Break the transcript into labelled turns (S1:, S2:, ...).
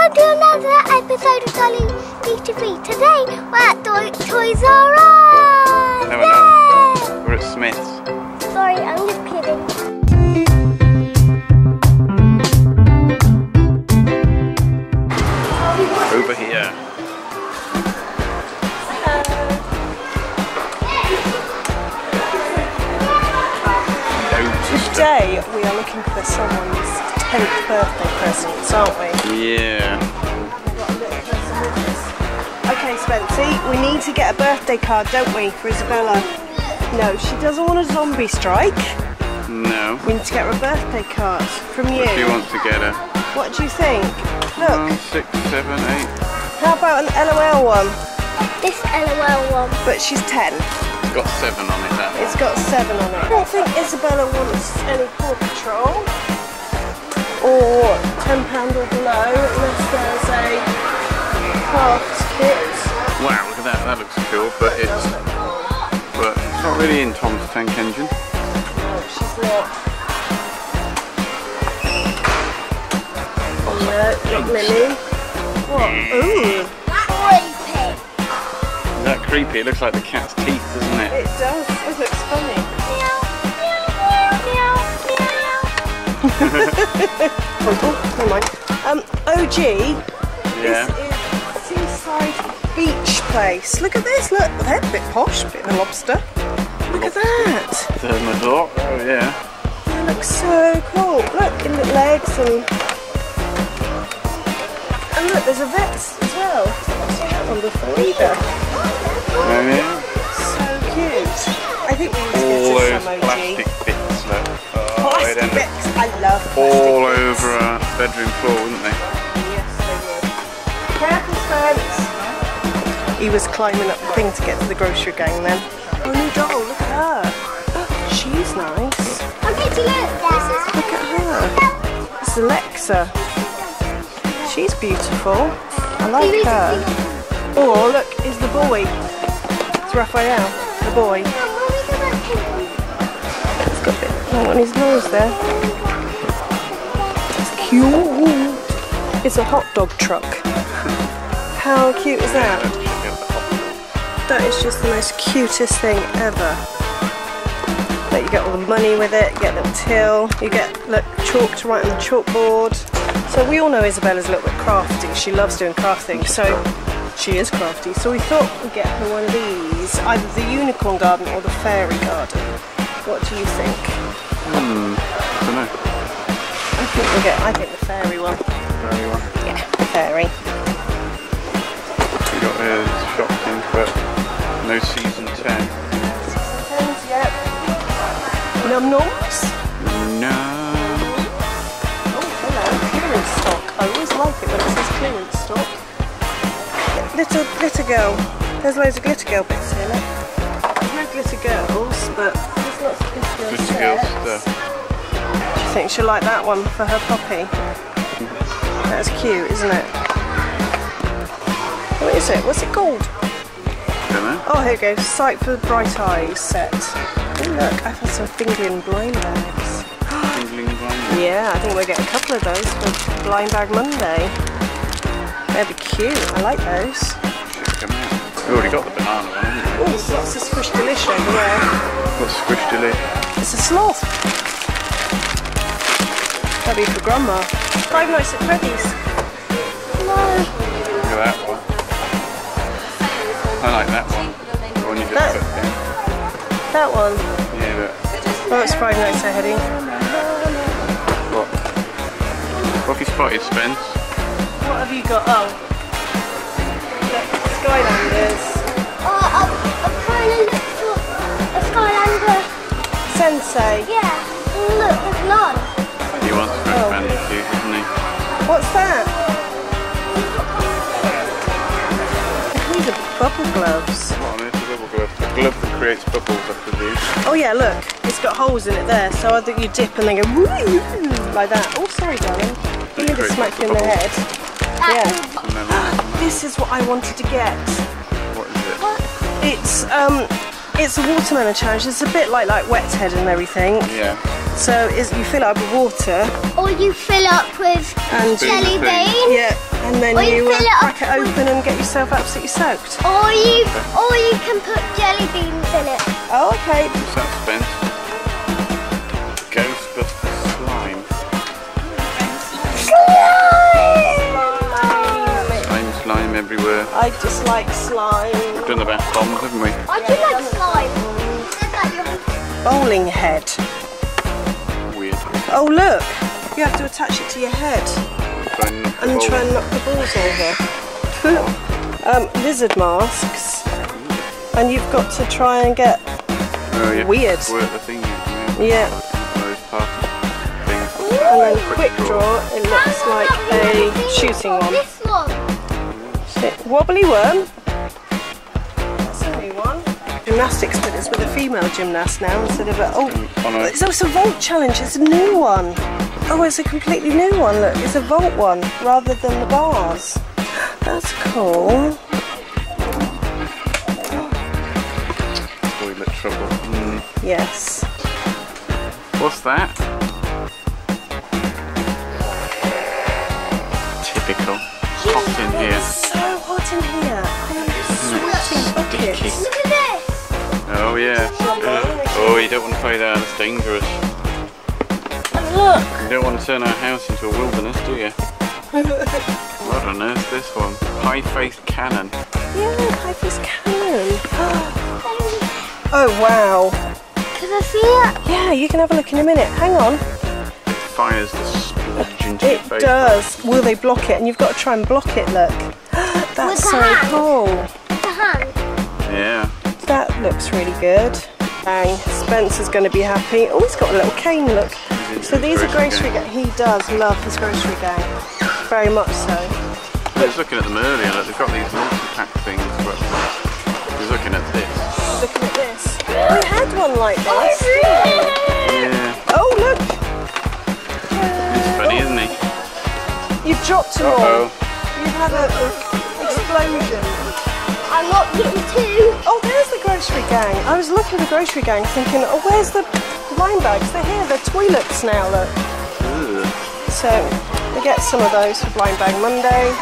S1: welcome to another episode of Dolly Duty Free. Today we're at Toys R Us.
S2: No, we're not. We're at Smith's.
S1: Sorry, I'm just kidding.
S2: Over here.
S3: Today we are looking for someone's 10th birthday presents, aren't we?
S2: Yeah.
S3: Okay, Spency, we need to get a birthday card, don't we, for Isabella? No, she doesn't want a zombie strike.
S2: No.
S3: We need to get her a birthday card from you.
S2: What do you want to get her?
S3: What do you think? Look.
S2: 6, 7, 8.
S3: How about an LOL one?
S1: This LOL one.
S3: But she's 10.
S2: It's got 7 on it, that.
S3: It's got 7 on it. I don't think Isabella wants any Paw Patrol or £10 or below unless there's a craft kit.
S2: Wow, look at that. That looks cool, but it's not really in Tom's Tank Engine.
S3: No, she's not. No, not Lily. What? Ooh.
S1: Creepy.
S2: Is that creepy? It looks like the cat's teeth, doesn't it?
S3: It does. It looks funny.
S1: Meow, meow, meow, meow, meow.
S3: Oh, never mind. OG.
S2: Yeah.
S3: This is Seaside Beach Place. Look at this. Look, they're a bit posh. Bit of a lobster. Look at that.
S2: There's my door. Oh yeah.
S3: That looks so cool. Look, in the legs and look, there's a Vets as well. I've seen that one before either.
S2: Oh yeah.
S3: So cute. I think we need to
S2: All
S3: get
S2: those
S3: some OG.
S2: plastic bits, look. Oh,
S3: Plastic
S2: they'd end up
S3: bits. I love plastic
S2: all
S3: bits.
S2: over our bedroom floor, wouldn't they?
S3: Yes, they would. Careful, Spence. He was climbing up the thing to get to the grocery gang then. Oh, new doll, look at her. She's nice.
S1: Okay, so look,
S3: Look at her. It's Alexa. She's beautiful. I like her. Oh, look, it's the boy. It's Raphael, the boy. He's got a bit on his nose there. It's cute. It's a hot dog truck. How cute is that? That is just the most cutest thing ever. Like, you get all the money with it, you get a little till, you get chalk to write on the chalkboard. So we all know Isabella's a little bit crafty. She loves doing crafting, so she is crafty. So we thought we'd get her one of these, either the unicorn garden or the fairy garden. What do you think?
S2: I don't know.
S3: I think the fairy one.
S2: Very well.
S3: Yeah, the fairy.
S2: We got Shopkins, but no season 10.
S3: Depends, yep. Num nums.
S2: No.
S3: Oh, hello, clearance stock. I always like it when it says clearance stock. Little glitter girl. There's loads of glitter girl bits here, look. There's no glitter girls, but there's lots of glitter girl
S2: Glitter girl
S3: sets.
S2: stuff.
S3: Do you think she'll like that one for her puppy? That's cute, isn't it? What is it? What's it called?
S2: Don't know.
S3: Oh, here we go. Sight for Bright Eyes set. Oh, look, I've had some Fingling blind bags.
S2: Tingling blind.
S3: Yeah, I think we'll get a couple of those for Blind Bag Monday. They'd be cute. I like those.
S2: Should come out. We've already got the banana one, haven't we?
S3: Oh, there's lots of Squish Delish over there.
S2: What's Squish Delish?
S3: It's a sloth. That'd be for Grandma. Five Nights at Freddy's. No.
S2: Look at that one. I like that one. The one you just put in.
S3: That one.
S2: Yeah, but
S3: Oh, it's Five Nights at Freddy's.
S2: what? What have you spotted, Spence?
S3: What have you got? Oh. Look, Skylanders.
S1: I'm trying to look for a Skylander.
S3: Sensei.
S1: Yeah, look, there's none.
S2: He wants Crash Bandicoot, doesn't he?
S3: What's that? These are bubble gloves.
S2: What on earth is a bubble glove? A glove that creates bubbles, I presume.
S3: Oh yeah, look. It's got holes in it there, so I think you dip and then go woo, like that. Oh, sorry, darling. You need to smack you in the head. Yeah.
S2: And then,
S3: This is what I wanted to get.
S2: what is it?
S3: It's a watermelon challenge. It's a bit like Wet Head and everything.
S2: Yeah.
S3: So you fill it up with water
S1: Or you fill up with
S3: and
S1: jelly
S2: thing.
S1: bean.
S3: yeah, and then
S1: Or you
S3: you
S1: fill it
S3: crack it
S1: up with-
S3: open and get yourself absolutely soaked.
S1: Or you can put jelly beans in it.
S3: Oh, okay.
S2: What's that, Spence? Ghostbuster slime. Slime everywhere.
S3: I dislike slime.
S2: We've done the bath bombs, haven't we?
S1: I do like slime. Said that you're
S3: Bowling head.
S2: Weird.
S3: Oh, look. You have to attach it to your head and try and knock the balls over. Lizard masks. And you've got to try and get weird.
S2: Work the thing.
S3: Yeah.
S2: Those party things.
S3: And then quick draw, it looks like a shooting one.
S1: this one.
S3: Wobbly worm. That's a new one. Gymnastics, but it's with a female gymnast now instead of a... Oh, it's also a vault challenge. It's a new one. Oh, it's a completely new one. Look, it's a vault one rather than the bars. That's cool.
S2: Toilet trouble.
S3: Yes.
S2: What's that? Typical. Hot in here.
S3: It's so hot in here. I am sweating buckets.
S1: Look at this.
S2: Oh yeah. Oh, you don't want to play that. It's dangerous.
S3: And look.
S2: You don't want to turn our house into a wilderness, do you? What on earth this one? High-faced cannon.
S3: Yeah, high-faced cannon. Oh wow.
S1: Can I see it?
S3: Yeah, you can have a look in a minute. Hang on.
S2: It fires the splodge into your
S3: It
S2: face.
S3: does. Will they block it? And you've got to try and block it, look. That's
S1: With the
S3: so
S1: hand.
S3: cool.
S1: The hand.
S2: Yeah.
S3: That looks really good. Bang. Spencer's going to be happy. Oh, he's got a little cane, look. So these are grocery gang. He does love his grocery gang. Very much so.
S2: I was looking at them earlier. Look, they've got these multi-pack things. But I was looking at this.
S3: Looking at this. We had one like this.
S2: Yeah.
S3: Oh, look.
S2: He's funny, isn't he?
S3: You've dropped them all.
S2: Uh-oh.
S3: You've had an explosion.
S1: I'm not getting two.
S3: Oh, there's the grocery gang. I was looking at the grocery gang thinking, oh, where's the blind bags? They're here, they're toilets now, look.
S2: Ugh.
S3: So, we get some of those for Blind Bag Monday.